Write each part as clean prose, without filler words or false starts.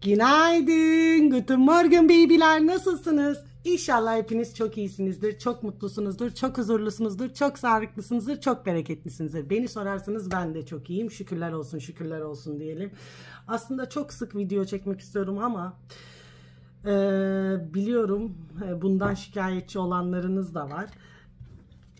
Günaydın, guten morgen babyler, nasılsınız? İnşallah hepiniz çok iyisinizdir, çok mutlusunuzdur, çok huzurlusunuzdur, çok sağlıklısınızdır, çok bereketlisinizdir. Beni sorarsanız ben de çok iyiyim, şükürler olsun, şükürler olsun diyelim. Aslında çok sık video çekmek istiyorum ama biliyorum bundan şikayetçi olanlarınız da var.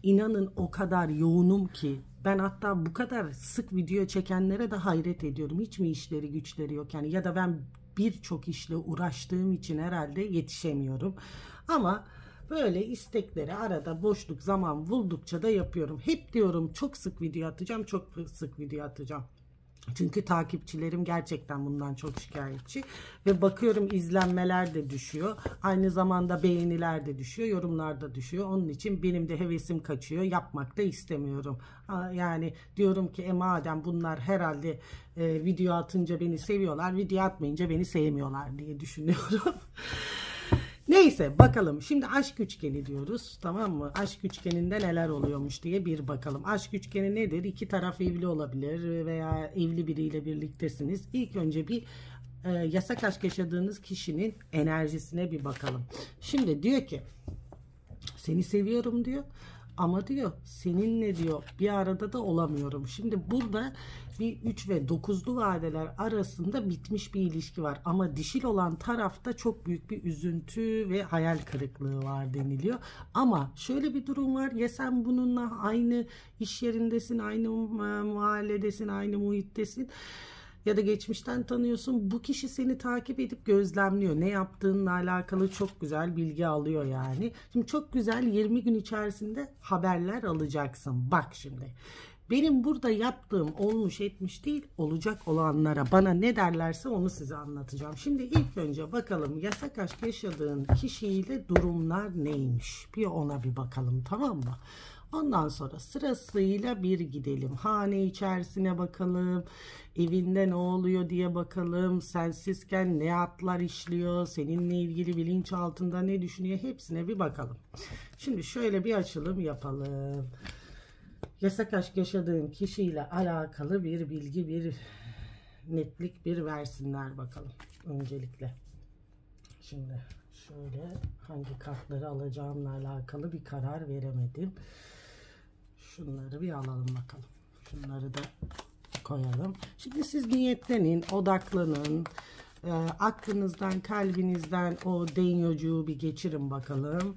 İnanın o kadar yoğunum ki ben hatta bu kadar sık video çekenlere de hayret ediyorum. Hiç mi işleri güçleri yok yani, ya da ben birçok işle uğraştığım için herhalde yetişemiyorum. Ama böyle istekleri arada boşluk zaman buldukça da yapıyorum. Hep diyorum çok sık video atacağım, çok sık video atacağım. Çünkü takipçilerim gerçekten bundan çok şikayetçi ve bakıyorum izlenmeler de düşüyor. Aynı zamanda beğeniler de düşüyor, yorumlar da düşüyor. Onun için benim de hevesim kaçıyor. Yapmak da istemiyorum. Yani diyorum ki madem bunlar herhalde video atınca beni seviyorlar, video atmayınca beni sevmiyorlar diye düşünüyorum. Neyse bakalım. Şimdi aşk üçgeni diyoruz. Tamam mı? Aşk üçgeninde neler oluyormuş diye bir bakalım. Aşk üçgeni nedir? İki taraf evli olabilir veya evli biriyle birliktesiniz. İlk önce bir yasak aşk yaşadığınız kişinin enerjisine bir bakalım. Şimdi diyor ki seni seviyorum diyor. Ama diyor seninle diyor bir arada da olamıyorum. Şimdi burada bir 3 ve 9'lu vadeler arasında bitmiş bir ilişki var. Ama dişil olan tarafta çok büyük bir üzüntü ve hayal kırıklığı var deniliyor. Ama şöyle bir durum var. Ya sen bununla aynı iş yerindesin, aynı mahalledesin, aynı muhittesin. Ya da geçmişten tanıyorsun. Bu kişi seni takip edip gözlemliyor. Ne yaptığınla alakalı çok güzel bilgi alıyor yani. Şimdi çok güzel 20 gün içerisinde haberler alacaksın. Bak şimdi. Benim burada yaptığım olmuş etmiş değil, olacak olanlara bana ne derlerse onu size anlatacağım. Şimdi ilk önce bakalım yasak aşk yaşadığın kişiyle durumlar neymiş? Bir ona bir bakalım, tamam mı? Ondan sonra sırasıyla bir gidelim. Hane içerisine bakalım. Evinde ne oluyor diye bakalım. Sensizken ne hatlar işliyor. Seninle ilgili bilinçaltında ne düşünüyor. Hepsine bir bakalım. Şimdi şöyle bir açılım yapalım. Yasak aşk yaşadığın kişiyle alakalı bir bilgi, bir netlik bir versinler bakalım. Öncelikle. Şimdi şöyle hangi kartları alacağımla alakalı bir karar veremedim. Şunları bir alalım bakalım. Şunları da koyalım. Şimdi siz niyetlenin, odaklanın. Aklınızdan, kalbinizden o denyocuğu bir geçirin bakalım.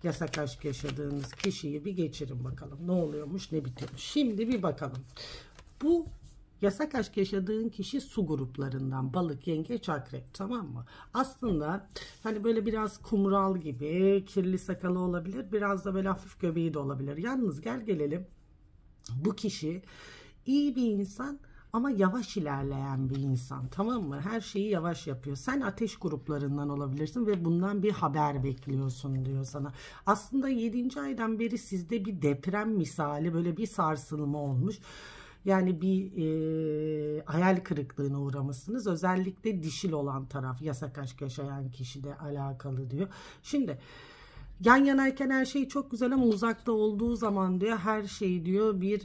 Yasak aşk yaşadığınız kişiyi bir geçirin bakalım. Ne oluyormuş, ne bitiyormuş. Şimdi bir bakalım. Bu yasak aşk yaşadığın kişi su gruplarından, balık, yengeç, akrep, tamam mı? Aslında hani böyle biraz kumral gibi, kirli sakalı olabilir, biraz da böyle hafif göbeği de olabilir. Yalnız gel gelelim, bu kişi iyi bir insan ama yavaş ilerleyen bir insan, tamam mı? Her şeyi yavaş yapıyor. Sen ateş gruplarından olabilirsin ve bundan bir haber bekliyorsun diyor sana. Aslında 7. aydan beri sizde bir deprem misali böyle bir sarsılma olmuş. Yani bir hayal kırıklığına uğramışsınız. Özellikle dişil olan taraf, yasak aşk yaşayan kişide alakalı diyor. Şimdi yan yanayken her şey çok güzel ama uzakta olduğu zaman diyor her şey diyor bir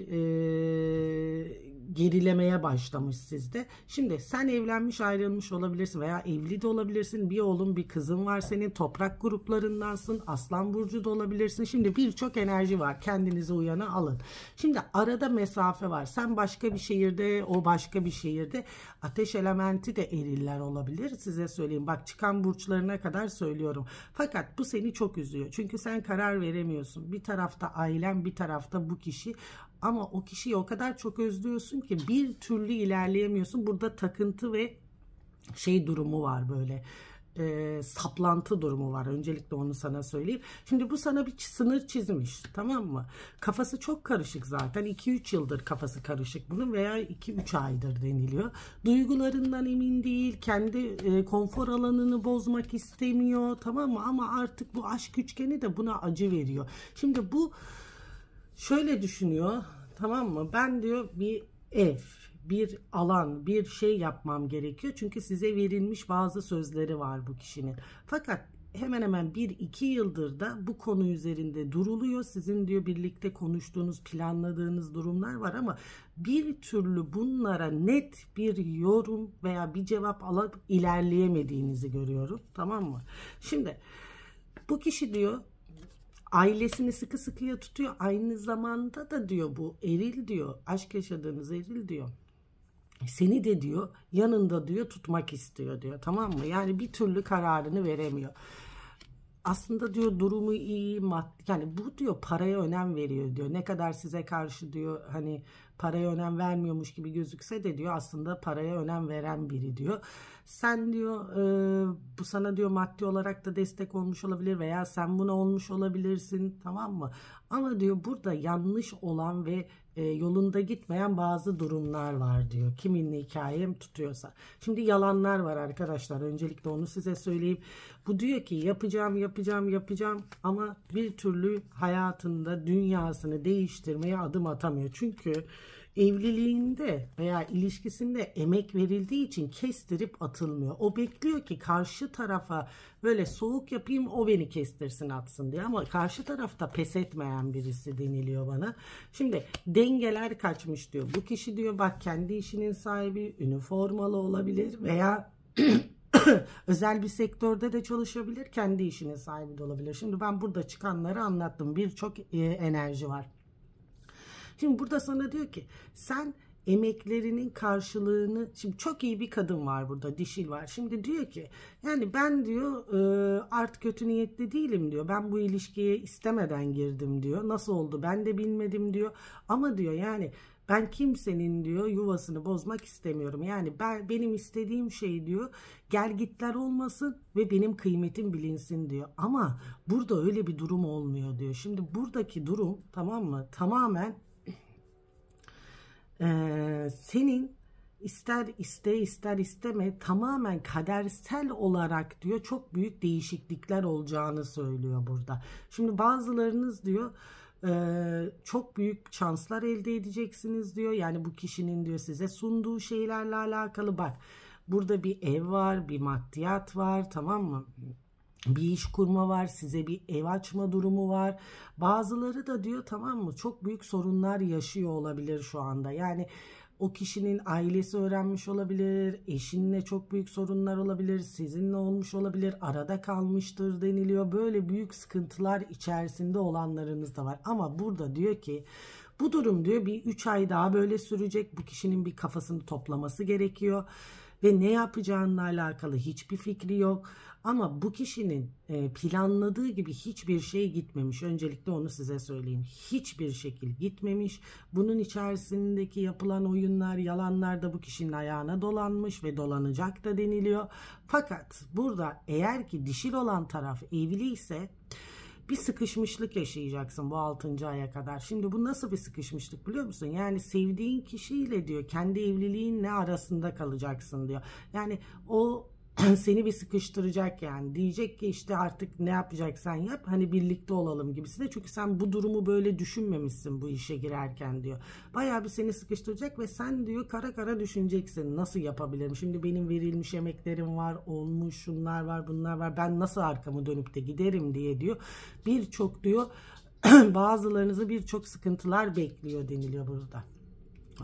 gerilemeye başlamış sizde. Şimdi sen evlenmiş ayrılmış olabilirsin veya evli de olabilirsin. Bir oğlun bir kızın var senin, toprak gruplarındansın, aslan burcu da olabilirsin. Şimdi birçok enerji var, kendinize uyanı alın. Şimdi arada mesafe var, sen başka bir şehirde, o başka bir şehirde. Ateş elementi de eriller olabilir, size söyleyeyim. Bak çıkan burçlarına kadar söylüyorum. Fakat bu seni çok üzüyor çünkü sen karar veremiyorsun. Bir tarafta ailen, bir tarafta bu kişi. Ama o kişiyi o kadar çok özlüyorsun ki bir türlü ilerleyemiyorsun. Burada takıntı ve şey durumu var, böyle saplantı durumu var. Öncelikle onu sana söyleyeyim. Şimdi bu sana bir sınır çizmiş, tamam mı? Kafası çok karışık zaten. 2-3 yıldır kafası karışık bunun veya 2-3 aydır deniliyor. Duygularından emin değil. Kendi konfor alanını bozmak istemiyor, tamam mı? Ama artık bu aşk üçgeni de buna acı veriyor. Şimdi bu şöyle düşünüyor, tamam mı? Ben diyor bir ev, bir alan, bir şey yapmam gerekiyor. Çünkü size verilmiş bazı sözleri var bu kişinin. Fakat hemen hemen 1-2 yıldır da bu konu üzerinde duruluyor. Sizin diyor birlikte konuştuğunuz, planladığınız durumlar var ama bir türlü bunlara net bir yorum veya bir cevap alıp ilerleyemediğinizi görüyorum. Tamam mı? Şimdi bu kişi diyor ailesini sıkı sıkıya tutuyor. Aynı zamanda da diyor bu eril diyor, aşk yaşadığınız eril diyor, seni de diyor yanında diyor tutmak istiyor diyor, tamam mı? Yani bir türlü kararını veremiyor. Aslında diyor durumu iyi, yani bu diyor paraya önem veriyor diyor. Ne kadar size karşı diyor hani paraya önem vermiyormuş gibi gözükse de diyor aslında paraya önem veren biri diyor. Sen diyor bu sana diyor maddi olarak da destek olmuş olabilir veya sen buna olmuş olabilirsin, tamam mı? Ama diyor burada yanlış olan ve yolunda gitmeyen bazı durumlar var diyor. Kiminle hikayem tutuyorsa. Şimdi yalanlar var arkadaşlar. Öncelikle onu size söyleyeyim. Bu diyor ki yapacağım ama bir türlü hayatında dünyasını değiştirmeye adım atamıyor. Çünkü evliliğinde veya ilişkisinde emek verildiği için kestirip atılmıyor. O bekliyor ki karşı tarafa böyle soğuk yapayım, o beni kestirsin atsın diye, ama karşı tarafta pes etmeyen birisi deniliyor bana. Şimdi dengeler kaçmış diyor. Bu kişi diyor bak kendi işinin sahibi, üniformalı olabilir veya özel bir sektörde de çalışabilir, kendi işinin sahibi de olabilir. Şimdi ben burada çıkanları anlattım. Birçok enerji var. Şimdi burada sana diyor ki sen emeklerinin karşılığını, şimdi çok iyi bir kadın var burada, dişil var. Şimdi diyor ki yani ben diyor artık kötü niyetli değilim diyor. Ben bu ilişkiye istemeden girdim diyor. Nasıl oldu ben de bilmedim diyor. Ama diyor yani ben kimsenin diyor yuvasını bozmak istemiyorum. Yani benim istediğim şey diyor gelgitler olmasın ve benim kıymetim bilinsin diyor. Ama burada öyle bir durum olmuyor diyor. Şimdi buradaki durum, tamam mı, tamamen senin ister iste ister isteme tamamen kadersel olarak diyor çok büyük değişiklikler olacağını söylüyor burada. Şimdi bazılarınız diyor çok büyük şanslar elde edeceksiniz diyor. Yani bu kişinin diyor size sunduğu şeylerle alakalı, bak burada bir ev var, bir maddiyat var, tamam mı? Bir iş kurma var, size bir ev açma durumu var. Bazıları da diyor tamam mı çok büyük sorunlar yaşıyor olabilir şu anda. Yani o kişinin ailesi öğrenmiş olabilir, eşinle çok büyük sorunlar olabilir, sizinle olmuş olabilir, arada kalmıştır deniliyor. Böyle büyük sıkıntılar içerisinde olanlarınız da var. Ama burada diyor ki bu durum diyor bir 3 ay daha böyle sürecek. Bu kişinin bir kafasını toplaması gerekiyor. Ve ne yapacağınla alakalı hiçbir fikri yok. Ama bu kişinin planladığı gibi hiçbir şey gitmemiş. Öncelikle onu size söyleyeyim. Hiçbir şekil gitmemiş. Bunun içerisindeki yapılan oyunlar, yalanlar da bu kişinin ayağına dolanmış ve dolanacak da deniliyor. Fakat burada eğer ki dişil olan taraf evli ise bir sıkışmışlık yaşayacaksın bu 6. aya kadar. Şimdi bu nasıl bir sıkışmışlık biliyor musun? Yani sevdiğin kişiyle diyor kendi evliliğinle arasında kalacaksın diyor. Yani o seni bir sıkıştıracak, yani diyecek ki işte artık ne yapacaksan yap, hani birlikte olalım gibisine. Çünkü sen bu durumu böyle düşünmemişsin bu işe girerken diyor. Bayağı bir seni sıkıştıracak ve sen diyor kara kara düşüneceksin, nasıl yapabilirim, şimdi benim verilmiş emeklerim var, olmuş şunlar var bunlar var, ben nasıl arkamı dönüp de giderim diye diyor. Birçok diyor bazılarınızı birçok sıkıntılar bekliyor deniliyor burada.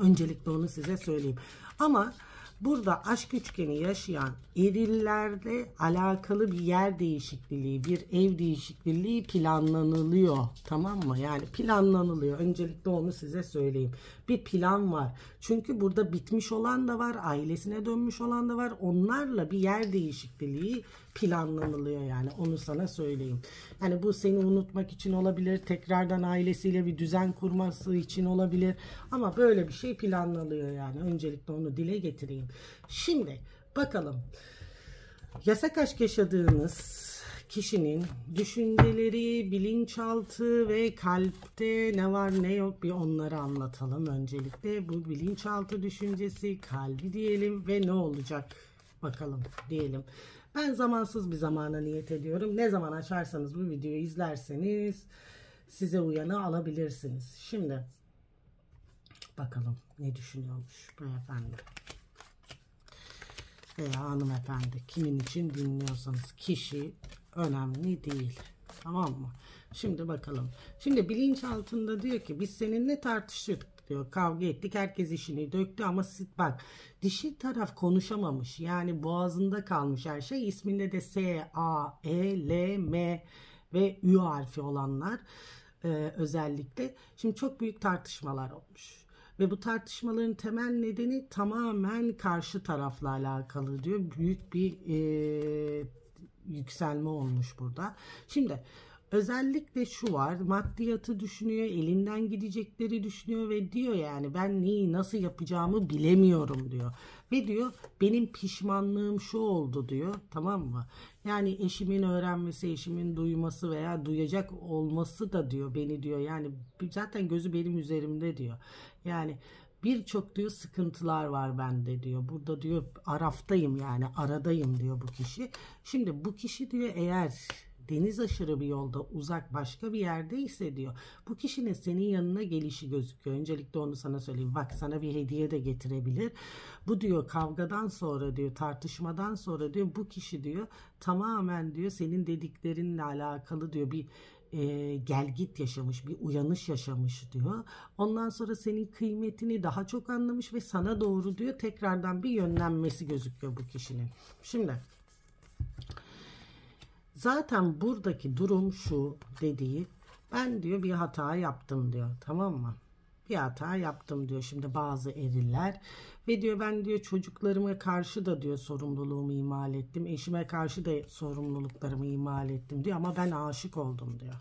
Öncelikle onu size söyleyeyim. Ama burada aşk üçgeni yaşayan erillerle alakalı bir yer değişikliği, bir ev değişikliği planlanılıyor. Tamam mı? Yani planlanılıyor. Öncelikle onu size söyleyeyim. Bir plan var. Çünkü burada bitmiş olan da var, ailesine dönmüş olan da var. Onlarla bir yer değişikliği planlanılıyor, yani onu sana söyleyeyim. Yani bu seni unutmak için olabilir, tekrardan ailesiyle bir düzen kurması için olabilir, ama böyle bir şey planlanıyor, yani öncelikle onu dile getireyim. Şimdi bakalım, yasak aşk yaşadığınız kişinin düşünceleri, bilinçaltı ve kalpte ne var ne yok bir onları anlatalım. Öncelikle bu bilinçaltı düşüncesi, kalbi diyelim ve ne olacak bakalım diyelim. Ben zamansız bir zamana niyet ediyorum. Ne zaman açarsanız bu videoyu izlerseniz size uyanı alabilirsiniz. Şimdi bakalım ne düşünüyormuş beyefendi veya hanımefendi. Kimin için dinliyorsanız, kişi önemli değil. Tamam mı? Şimdi bakalım. Şimdi bilinçaltında diyor ki biz seninle tartıştık diyor. Kavga ettik. Herkes işini döktü ama bak dişi taraf konuşamamış. Yani boğazında kalmış her şey. İsminde de S, A, E, L, M ve Ü harfi olanlar özellikle. Şimdi çok büyük tartışmalar olmuş. Ve bu tartışmaların temel nedeni tamamen karşı tarafla alakalı diyor. Büyük bir yükselme olmuş burada. Şimdi özellikle şu var, maddiyatı düşünüyor, elinden gidecekleri düşünüyor ve diyor yani ben neyi nasıl yapacağımı bilemiyorum diyor. Ve diyor benim pişmanlığım şu oldu diyor, tamam mı? Yani eşimin öğrenmesi, eşimin duyması veya duyacak olması da diyor beni diyor. Yani zaten gözü benim üzerimde diyor. Yani birçok diyor sıkıntılar var bende diyor. Burada diyor araftayım yani aradayım diyor bu kişi. Şimdi bu kişi diyor eğer deniz aşırı bir yolda uzak başka bir yerdeyse diyor bu kişinin senin yanına gelişi gözüküyor. Öncelikle onu sana söyleyeyim. Bak sana bir hediye de getirebilir. Bu diyor kavgadan sonra diyor tartışmadan sonra diyor bu kişi diyor tamamen diyor senin dediklerinle alakalı diyor bir gel git yaşamış, bir uyanış yaşamış diyor. Ondan sonra senin kıymetini daha çok anlamış ve sana doğru diyor tekrardan bir yönlenmesi gözüküyor bu kişinin. Şimdi zaten buradaki durum şu dediği ben diyor bir hata yaptım diyor, tamam mı? Bir hata yaptım diyor şimdi bazı eriller ve diyor ben diyor çocuklarıma karşı da diyor sorumluluğumu ihmal ettim. Eşime karşı da sorumluluklarımı ihmal ettim diyor ama ben aşık oldum diyor.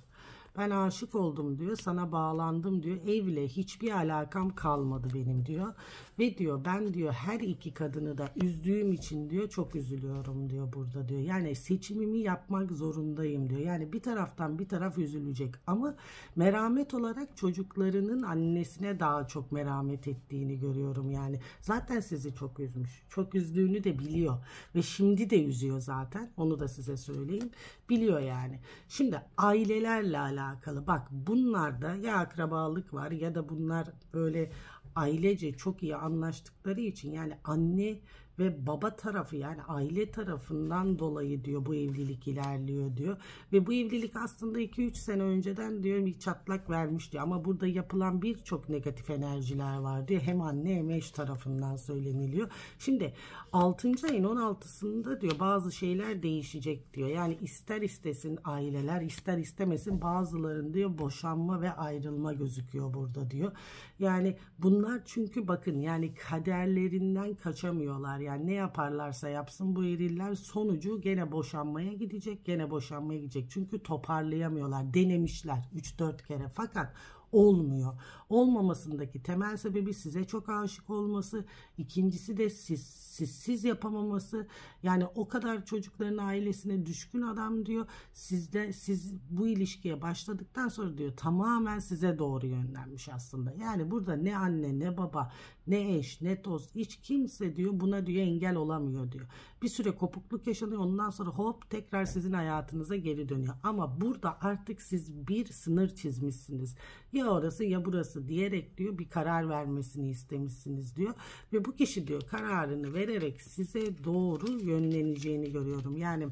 Ben aşık oldum diyor, sana bağlandım diyor, evle hiçbir alakam kalmadı benim diyor. Ve diyor ben diyor her iki kadını da üzdüğüm için diyor çok üzülüyorum diyor burada diyor. Yani seçimimi yapmak zorundayım diyor. Yani bir taraftan bir taraf üzülecek ama merhamet olarak çocuklarının annesine daha çok merhamet ettiğini görüyorum yani. Zaten sizi çok üzmüş. Çok üzdüğünü de biliyor ve şimdi de üzüyor zaten. Onu da size söyleyeyim. Biliyor yani. Şimdi ailelerle alakalı bak bunlarda ya akrabalık var ya da bunlar böyle ailece çok iyi anlaştıkları için yani anne ve baba tarafı yani aile tarafından dolayı diyor bu evlilik ilerliyor diyor. Ve bu evlilik aslında 2-3 sene önceden diyor bir çatlak vermiş diyor. Ama burada yapılan birçok negatif enerjiler var diyor. Hem anne hem eş tarafından söyleniliyor. Şimdi 6. ayın 16'sında diyor bazı şeyler değişecek diyor. Yani ister istesin aileler ister istemesin bazıların diyor boşanma ve ayrılma gözüküyor burada diyor. Yani bunlar çünkü bakın yani kaderlerinden kaçamıyorlar. Yani ne yaparlarsa yapsın bu eriller sonucu gene boşanmaya gidecek, gene boşanmaya gidecek. Çünkü toparlayamıyorlar. Denemişler 3-4 kere fakat olmuyor. Olmamasındaki temel sebebi size çok aşık olması, ikincisi de siz yapamaması. Yani o kadar çocukların ailesine düşkün adam diyor. Siz bu ilişkiye başladıktan sonra diyor tamamen size doğru yönlenmiş aslında. Yani burada ne anne ne baba ne eş ne dost hiç kimse diyor buna diyor engel olamıyor diyor. Bir süre kopukluk yaşanıyor ondan sonra hop tekrar sizin hayatınıza geri dönüyor. Ama burada artık siz bir sınır çizmişsiniz. Ya orası ya burası diyerek diyor bir karar vermesini istemişsiniz diyor. Ve bu kişi diyor kararını vererek size doğru yönleneceğini görüyorum. Yani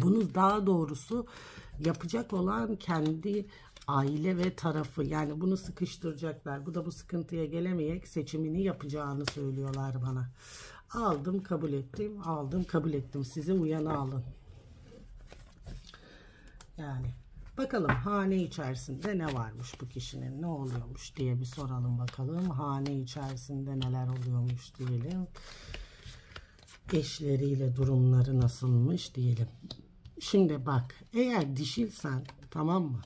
bunu daha doğrusu yapacak olan kendi aile ve tarafı yani bunu sıkıştıracaklar. Bu da bu sıkıntıya gelemeyerek seçimini yapacağını söylüyorlar bana. Aldım kabul ettim, aldım kabul ettim. Size uyanı alın. Yani bakalım hane içerisinde ne varmış bu kişinin ne oluyormuş diye bir soralım bakalım. Hane içerisinde neler oluyormuş diyelim. Eşleriyle durumları nasılmış diyelim. Şimdi bak eğer dişilsen tamam mı?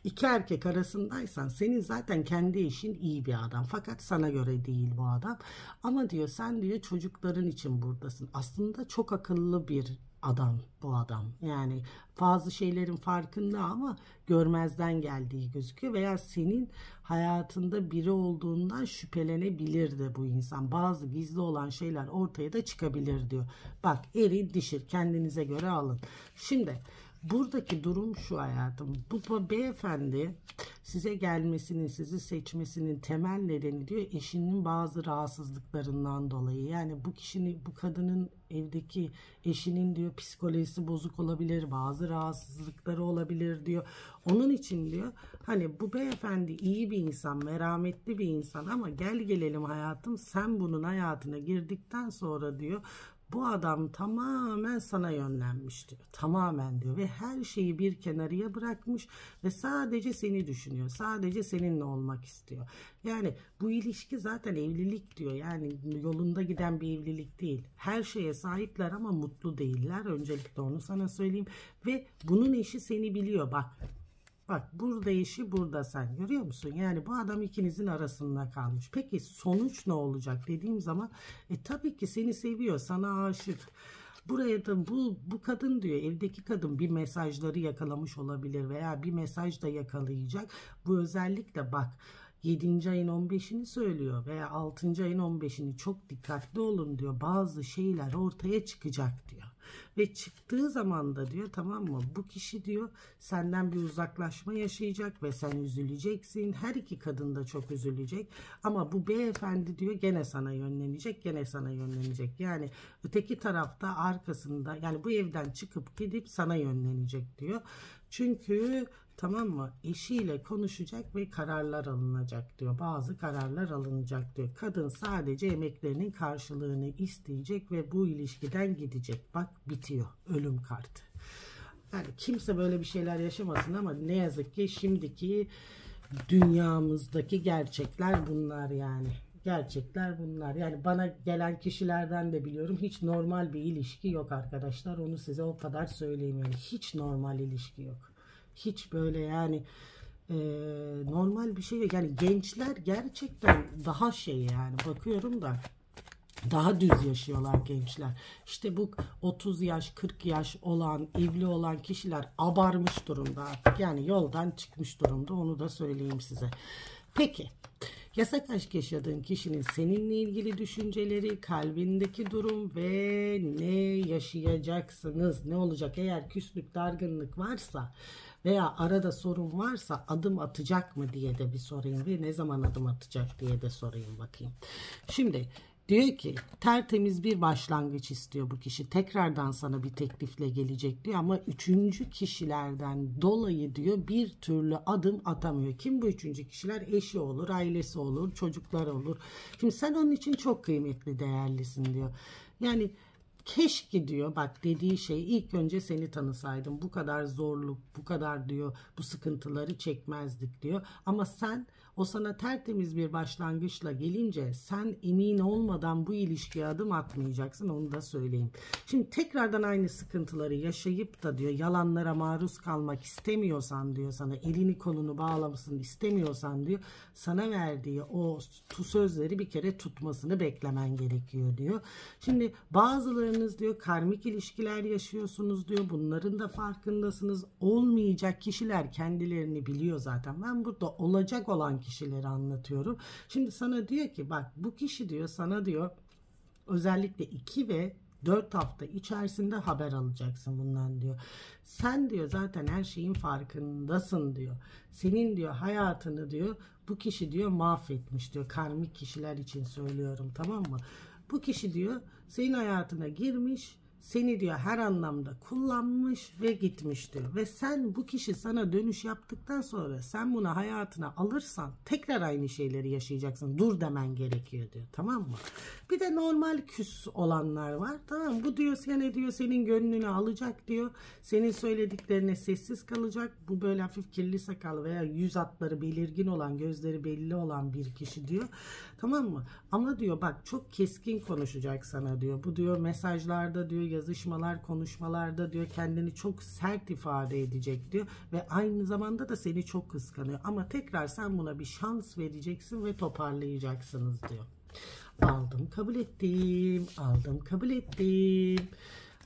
İki erkek arasındaysan senin zaten kendi eşin iyi bir adam. Fakat sana göre değil bu adam. Ama diyor sen diyor çocukların için buradasın. Aslında çok akıllı bir adam bu adam. Yani bazı şeylerin farkında ama görmezden geldiği gözüküyor. Veya senin hayatında biri olduğundan şüphelenebilir de bu insan. Bazı gizli olan şeyler ortaya da çıkabilir diyor. Bak eri dişir kendinize göre alın. Şimdi Buradaki durum şu hayatım. Bu beyefendi size gelmesinin, sizi seçmesinin temel nedeni diyor eşinin bazı rahatsızlıklarından dolayı. Yani bu kişinin, bu kadının evdeki eşinin diyor psikolojisi bozuk olabilir, bazı rahatsızlıkları olabilir diyor. Onun için diyor hani bu beyefendi iyi bir insan, merhametli bir insan ama gel gelelim hayatım sen bunun hayatına girdikten sonra diyor bu adam tamamen sana yönlenmiş diyor. Tamamen diyor ve her şeyi bir kenarıya bırakmış ve sadece seni düşünüyor. Sadece seninle olmak istiyor. Yani bu ilişki zaten evlilik diyor. Yani yolunda giden bir evlilik değil. Her şeye sahipler ama mutlu değiller. Öncelikle onu sana söyleyeyim. Ve bunun eşi seni biliyor bak. Bak burada eşi burada sen görüyor musun? Yani bu adam ikinizin arasında kalmış. Peki sonuç ne olacak dediğim zaman tabii ki seni seviyor, sana aşık. Buraya da bu kadın diyor evdeki kadın bir mesajları yakalamış olabilir veya bir mesaj da yakalayacak. Bu özellikle bak 7. ayın 15'ini söylüyor veya 6. ayın 15'ini çok dikkatli olun diyor. Bazı şeyler ortaya çıkacak diyor. Ve çıktığı zaman da diyor tamam mı bu kişi diyor senden bir uzaklaşma yaşayacak ve sen üzüleceksin. Her iki kadın da çok üzülecek ama bu beyefendi diyor gene sana yönlenecek, gene sana yönlenecek. Yani öteki tarafta arkasında yani bu evden çıkıp gidip sana yönlenecek diyor. Çünkü tamam mı eşiyle konuşacak ve kararlar alınacak diyor. Bazı kararlar alınacak diyor. Kadın sadece emeklerinin karşılığını isteyecek ve bu ilişkiden gidecek. Bak bitiyor ölüm kartı. Yani kimse böyle bir şeyler yaşamasın ama ne yazık ki şimdiki dünyamızdaki gerçekler bunlar yani. Gerçekler bunlar. Yani bana gelen kişilerden de biliyorum hiç normal bir ilişki yok arkadaşlar. Onu size o kadar söyleyeyim yani. Hiç normal ilişki yok. Hiç böyle yani normal bir şey yok. Yani gençler gerçekten daha şey yani bakıyorum da daha düz yaşıyorlar gençler. İşte bu 30 yaş 40 yaş olan evli olan kişiler abarmış durumda artık. Yani yoldan çıkmış durumda onu da söyleyeyim size. Peki. Yasak aşk yaşadığın kişinin seninle ilgili düşünceleri, kalbindeki durum ve ne yaşayacaksınız, ne olacak eğer küslük, dargınlık varsa veya arada sorun varsa adım atacak mı diye de bir sorayım ve ne zaman adım atacak diye de sorayım bakayım. Şimdi diyor ki tertemiz bir başlangıç istiyor bu kişi. Tekrardan sana bir teklifle gelecek diyor ama üçüncü kişilerden dolayı diyor bir türlü adım atamıyor. Kim bu üçüncü kişiler? Eşi olur, ailesi olur, çocuklar olur. Şimdi sen onun için çok kıymetli, değerlisin diyor. Yani keşke diyor bak dediği şey ilk önce seni tanısaydım. Bu kadar zorluk, bu kadar diyor bu sıkıntıları çekmezdik diyor. Ama sen o sana tertemiz bir başlangıçla gelince sen emin olmadan bu ilişkiye adım atmayacaksın onu da söyleyeyim. Şimdi tekrardan aynı sıkıntıları yaşayıp da diyor yalanlara maruz kalmak istemiyorsan diyor sana elini kolunu bağlamasını istemiyorsan diyor sana verdiği o sözleri bir kere tutmasını beklemen gerekiyor diyor. Şimdi bazılarınız diyor karmik ilişkiler yaşıyorsunuz diyor bunların da farkındasınız. Olmayacak kişiler kendilerini biliyor zaten. Ben burada olacak olan kişileri anlatıyorum. Şimdi sana diyor ki bak bu kişi diyor sana diyor özellikle 2 ve 4 hafta içerisinde haber alacaksın bundan diyor. Sen diyor zaten her şeyin farkındasın diyor. Senin diyor hayatını diyor bu kişi diyor mahvetmiş diyor. Karmik kişiler için söylüyorum tamam mı? Bu kişi diyor senin hayatına girmiş. Seni diyor her anlamda kullanmış ve gitmiş diyor. Ve sen bu kişi sana dönüş yaptıktan sonra sen bunu hayatına alırsan tekrar aynı şeyleri yaşayacaksın. Dur demen gerekiyor diyor. Tamam mı? Bir de normal küs olanlar var. Tamam bu diyor seni diyor senin gönlünü alacak diyor. Senin söylediklerine sessiz kalacak. Bu böyle hafif kirli sakal veya yüz hatları belirgin olan gözleri belli olan bir kişi diyor. Tamam mı? Ama diyor bak çok keskin konuşacak sana diyor. Bu diyor mesajlarda diyor yazışmalar konuşmalarda diyor kendini çok sert ifade edecek diyor. Ve aynı zamanda da seni çok kıskanıyor. Ama tekrar sen buna bir şans vereceksin ve toparlayacaksınız diyor. Aldım kabul ettim. Aldım kabul ettim.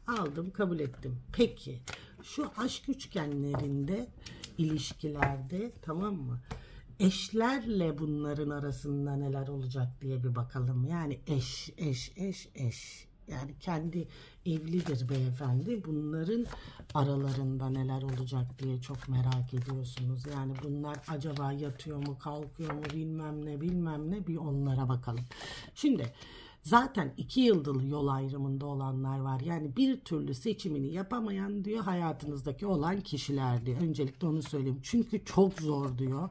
Aldım kabul ettim. Peki şu aşk üçgenlerinde ilişkilerde tamam mı? Eşlerle bunların arasında neler olacak diye bir bakalım. Yani eş. Yani kendi evlidir beyefendi. Bunların aralarında neler olacak diye çok merak ediyorsunuz. Yani bunlar acaba yatıyor mu, kalkıyor mu, bilmem ne bilmem ne, bir onlara bakalım. Şimdi zaten 2 yıldır yol ayrımında olanlar var. Yani bir türlü seçimini yapamayan diyor hayatınızdaki olan kişiler diyor. Öncelikle onu söyleyeyim. Çünkü çok zor diyor.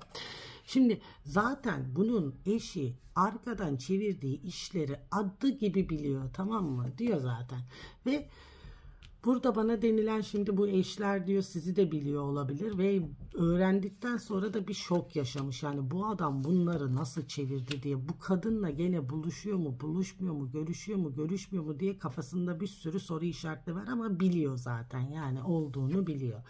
Şimdi zaten bunun eşi arkadan çevirdiği işleri adı gibi biliyor, tamam mı? Diyor zaten. Ve burada bana denilen, şimdi bu eşler diyor sizi de biliyor olabilir ve öğrendikten sonra da bir şok yaşamış. Yani bu adam bunları nasıl çevirdi diye, bu kadınla gene buluşuyor mu, buluşmuyor mu, görüşüyor mu, görüşmüyor mu diye kafasında bir sürü soru işaretleri var ama biliyor zaten, yani olduğunu biliyor.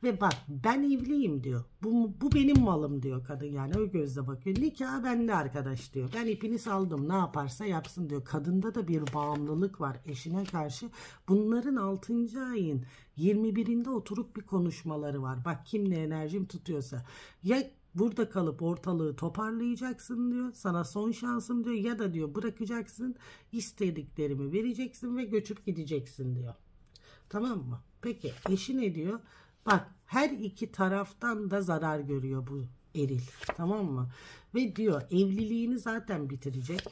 Ve bak, ben evliyim diyor. Bu benim malım diyor kadın, yani o gözle bakıyor. Nikah bende arkadaş diyor. Ben ipini saldım, ne yaparsa yapsın diyor. Kadında da bir bağımlılık var eşine karşı. Bunların 6. ayın 21'inde oturup bir konuşmaları var. Bak, kimle enerjim tutuyorsa. Ya burada kalıp ortalığı toparlayacaksın diyor. Sana son şansım diyor. Ya da diyor bırakacaksın, istediklerimi vereceksin ve göçüp gideceksin diyor. Tamam mı? Peki eşi ne diyor? Bak, her iki taraftan da zarar görüyor bu eril. Tamam mı? Ve diyor evliliğini zaten bitirecek.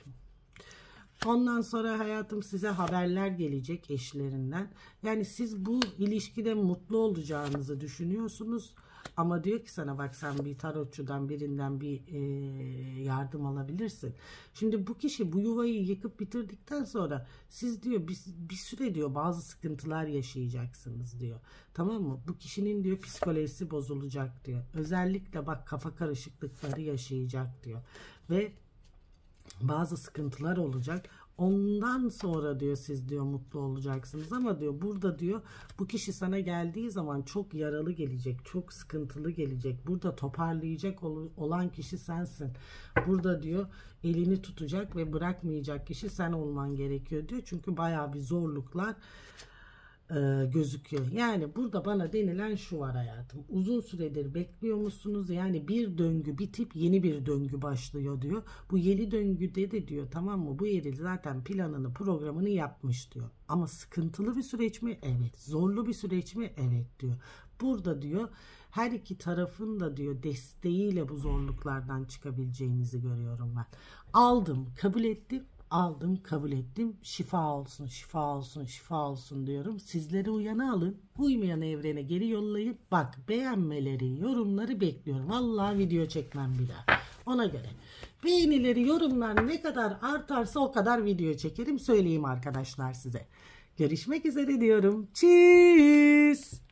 Ondan sonra hayatım size haberler gelecek eşlerinden. Yani siz bu ilişkide mutlu olacağınızı düşünüyorsunuz. Ama diyor ki sana, bak sen bir tarotçudan birinden bir yardım alabilirsin. Şimdi bu kişi bu yuvayı yıkıp bitirdikten sonra siz diyor bir süre diyor bazı sıkıntılar yaşayacaksınız diyor. Tamam mı? Bu kişinin diyor psikolojisi bozulacak diyor. Özellikle bak kafa karışıklıkları yaşayacak diyor. Ve bazı sıkıntılar olacak. Ondan sonra diyor siz diyor mutlu olacaksınız ama diyor burada diyor bu kişi sana geldiği zaman çok yaralı gelecek, çok sıkıntılı gelecek. Burada toparlayacak olan kişi sensin. Burada diyor elini tutacak ve bırakmayacak kişi sen olman gerekiyor diyor. Çünkü bayağı bir zorluklar gözüküyor. Yani burada bana denilen şu var hayatım. Uzun süredir bekliyor musunuz? Yani bir döngü bitip yeni bir döngü başlıyor diyor. Bu yeni döngüde de diyor, tamam mı? Bu eril zaten planını, programını yapmış diyor. Ama sıkıntılı bir süreç mi? Evet. Zorlu bir süreç mi? Evet diyor. Burada diyor her iki tarafın da diyor desteğiyle bu zorluklardan çıkabileceğinizi görüyorum ben. Aldım, kabul ettim. Aldım, kabul ettim. Şifa olsun, şifa olsun, şifa olsun diyorum. Sizleri uyana alın. Uymayan evrene geri yollayın. Bak, beğenmeleri, yorumları bekliyorum. Vallahi video çekmem bir daha. Ona göre. Beğenileri, yorumlar ne kadar artarsa o kadar video çekerim. Söyleyeyim arkadaşlar size. Görüşmek üzere diyorum. Tschüss.